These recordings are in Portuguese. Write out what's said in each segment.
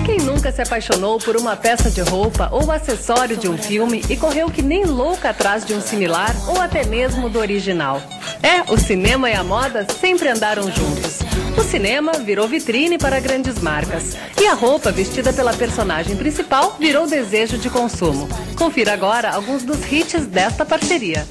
Quem nunca se apaixonou por uma peça de roupa ou acessório de um filme e correu que nem louca atrás de um similar ou até mesmo do original? O cinema e a moda sempre andaram juntos. O cinema virou vitrine para grandes marcas. E a roupa vestida pela personagem principal virou desejo de consumo. Confira agora alguns dos hits desta parceria.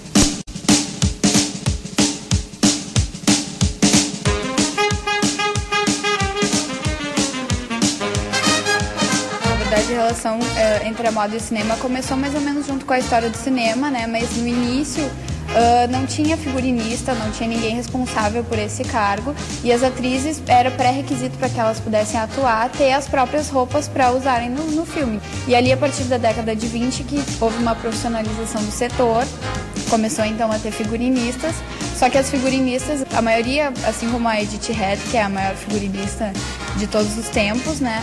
A relação entre a moda e o cinema começou mais ou menos junto com a história do cinema, né? Mas no início não tinha figurinista, não tinha ninguém responsável por esse cargo, e as atrizes era pré-requisito para que elas pudessem atuar, ter as próprias roupas para usarem no filme. E ali, a partir da década de 20, que houve uma profissionalização do setor, começou então a ter figurinistas. Só que as figurinistas, a maioria, assim como a Edith Head, que é a maior figurinista de todos os tempos, né,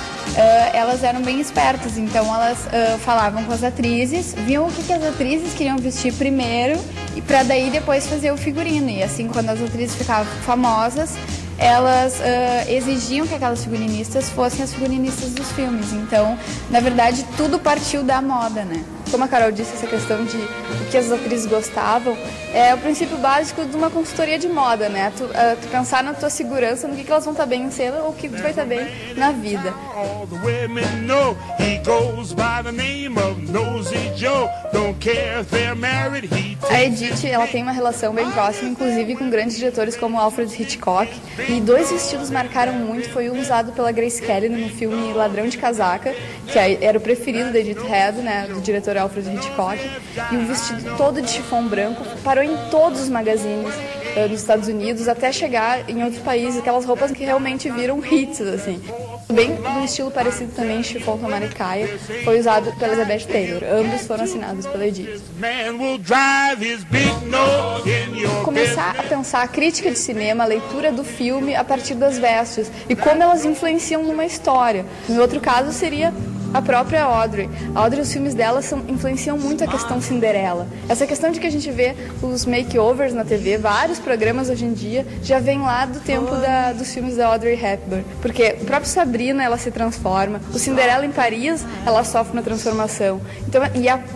elas eram bem espertas, então elas falavam com as atrizes, viam o que as atrizes queriam vestir primeiro, e para daí depois fazer o figurino. E assim, quando as atrizes ficavam famosas, elas exigiam que aquelas figurinistas fossem as figurinistas dos filmes. Então, na verdade, tudo partiu da moda, né? Como a Carol disse, essa questão de o que as atrizes gostavam é o princípio básico de uma consultoria de moda, né? Tu pensar na tua segurança, no que elas vão estar bem em cena ou o que tu vai estar bem na vida. A Edith, ela tem uma relação bem próxima, inclusive com grandes diretores como Alfred Hitchcock. E dois vestidos marcaram muito, foi um usado pela Grace Kelly no filme Ladrão de Casaca, que era o preferido da Edith Head, né, do diretor Alfred Hitchcock, e um vestido todo de chifão branco, parou em todos os magazines nos Estados Unidos, até chegar em outros países, aquelas roupas que realmente viram hits, assim. Bem do estilo parecido também, chifão Tamaricaia, foi usado pela Elizabeth Taylor. Ambos foram assinados pela Edith. Começar a pensar a crítica de cinema, a leitura do filme a partir das vestes e como elas influenciam numa história. No outro caso seria a própria Audrey. A Audrey, os filmes dela influenciam muito a questão Cinderela. Essa questão de que a gente vê os makeovers na TV, vários programas hoje em dia, já vem lá do tempo dos filmes da Audrey Hepburn. Porque o próprio Sabrina, ela se transforma. O Cinderela em Paris, ela sofre uma transformação. Então,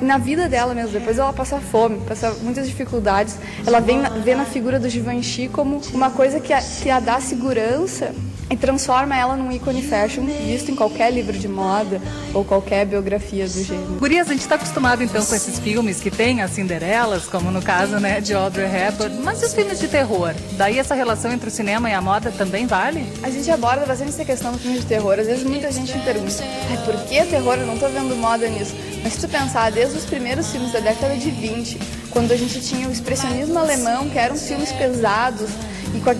na vida dela mesmo, depois ela passa fome, passa muitas dificuldades. Ela vê na figura do Givenchy como uma coisa que a dá segurança e transforma ela num ícone fashion, visto em qualquer livro de moda ou qualquer biografia do gênero. Gurias, a gente está acostumado então com esses filmes que tem as Cinderelas, como no caso, né, de Audrey Hepburn, mas e os filmes de terror? Daí essa relação entre o cinema e a moda também vale? A gente aborda bastante essa questão do filme de terror. Às vezes muita gente me pergunta, por que terror? Eu não tô vendo moda nisso. Mas se tu pensar, desde os primeiros filmes da década de 20, quando a gente tinha o expressionismo alemão, que eram filmes pesados,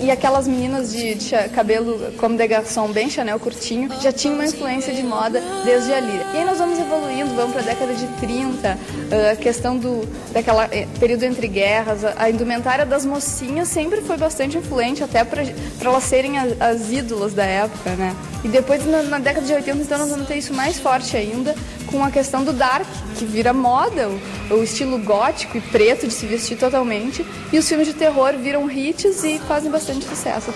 e aquelas meninas de cabelo como de garçom, bem Chanel curtinho, já tinha uma influência de moda desde ali. E aí nós vamos evoluindo, vamos para a década de 30, a questão daquela período entre guerras, a indumentária das mocinhas sempre foi bastante influente, até para elas serem as ídolas da época, né? E depois, na década de 80, então, nós vamos ter isso mais forte ainda, com a questão do dark, que vira moda, o estilo gótico e preto de se vestir totalmente, e os filmes de terror viram hits e fazem bastante sucesso.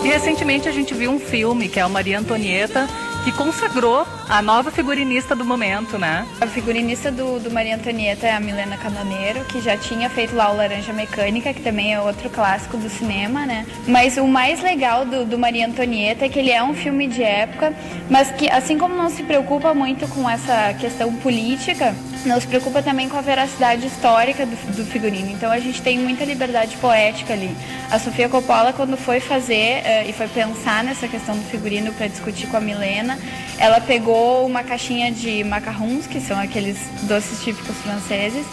E recentemente a gente viu um filme, que é o Maria Antonieta, que consagrou a nova figurinista do momento, né? A figurinista do Maria Antonieta é a Milena Canoneiro, que já tinha feito lá o Laranja Mecânica, que também é outro clássico do cinema, né? Mas o mais legal do Maria Antonieta é que ele é um filme de época, mas que, assim como não se preocupa muito com essa questão política, não se preocupa também com a veracidade histórica do figurino. Então a gente tem muita liberdade poética ali. A Sofia Coppola, quando foi fazer e foi pensar nessa questão do figurino para discutir com a Milena, ela pegou uma caixinha de macarrons, que são aqueles doces típicos franceses,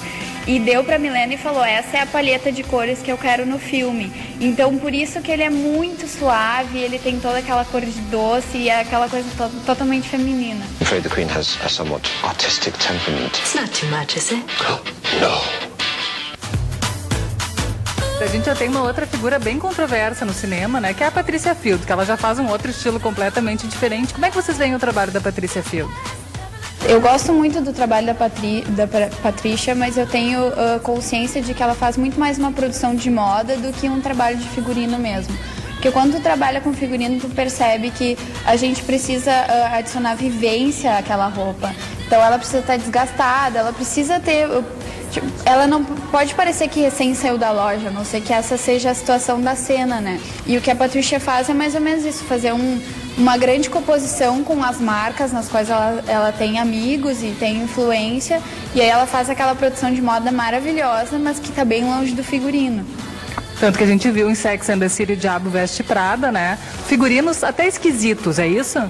e deu para Milena e falou, essa é a palheta de cores que eu quero no filme. Então, por isso que ele é muito suave, ele tem toda aquela cor de doce e é aquela coisa totalmente feminina. I'm afraid the Queen has a somewhat artistic temperament. It's not too much, is it? Oh, no. A gente já tem uma outra figura bem controversa no cinema, né? Que é a Patricia Field, que ela já faz um outro estilo completamente diferente. Como é que vocês veem o trabalho da Patricia Field? Eu gosto muito do trabalho da Patrícia, mas eu tenho consciência de que ela faz muito mais uma produção de moda do que um trabalho de figurino mesmo. Porque quando tu trabalha com figurino, tu percebe que a gente precisa adicionar vivência àquela roupa. Então ela precisa estar desgastada, ela precisa ter... Ela não pode parecer que recém saiu da loja, a não ser que essa seja a situação da cena, né? E o que a Patrícia faz é mais ou menos isso, fazer uma grande composição com as marcas nas quais ela tem amigos e tem influência, e aí ela faz aquela produção de moda maravilhosa, mas que está bem longe do figurino. Tanto que a gente viu em Sex and the City Diabo Veste Prada, né? Figurinos até esquisitos, é isso?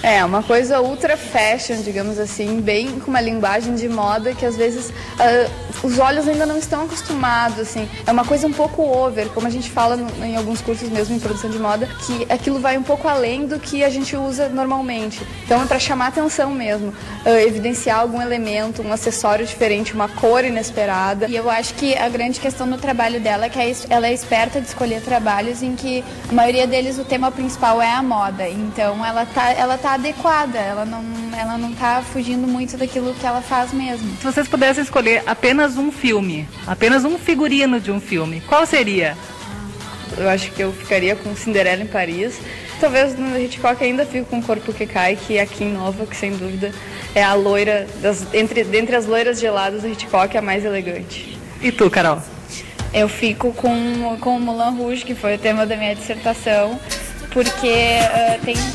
É, uma coisa ultra fashion, digamos assim, bem com uma linguagem de moda que às vezes os olhos ainda não estão acostumados, assim. É uma coisa um pouco over, como a gente fala em alguns cursos mesmo em produção de moda, que aquilo vai um pouco além do que a gente usa normalmente. Então é para chamar atenção mesmo, evidenciar algum elemento, um acessório diferente, uma cor inesperada. E eu acho que a grande questão no trabalho dela é que ela é esperta de escolher trabalhos em que a maioria deles o tema principal é a moda. Então ela tá adequada, ela não tá fugindo muito daquilo que ela faz mesmo. Se vocês pudessem escolher apenas um filme, apenas um figurino de um filme, qual seria? Eu acho que eu ficaria com Cinderela em Paris. Talvez no Hitchcock ainda fico com O Corpo que Cai, que é a Kim Nova, que sem dúvida é a loira, dentre as loiras geladas do Hitchcock, é a mais elegante. E tu, Carol? Eu fico com o Moulin Rouge, que foi o tema da minha dissertação, porque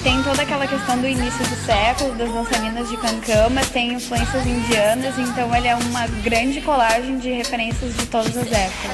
tem toda aquela questão do início do século, das dançarinas de Cancan, mas tem influências indianas, então ele é uma grande colagem de referências de todas as épocas.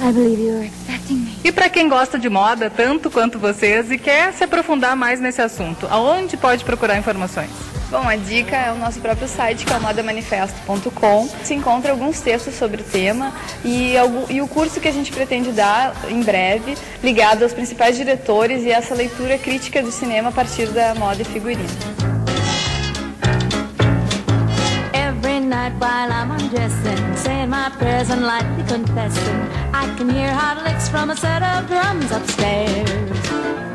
I believe you were expecting me. E para quem gosta de moda, tanto quanto vocês, e quer se aprofundar mais nesse assunto, aonde pode procurar informações? Bom, a dica é o nosso próprio site, que é o modamanifesto.com. Se encontra alguns textos sobre o tema e o curso que a gente pretende dar em breve, ligado aos principais diretores e essa leitura crítica do cinema a partir da moda e figurino. Every night while I'm undressing, saying my prayers and lightly confessing, I can hear hot licks from a set of drums upstairs.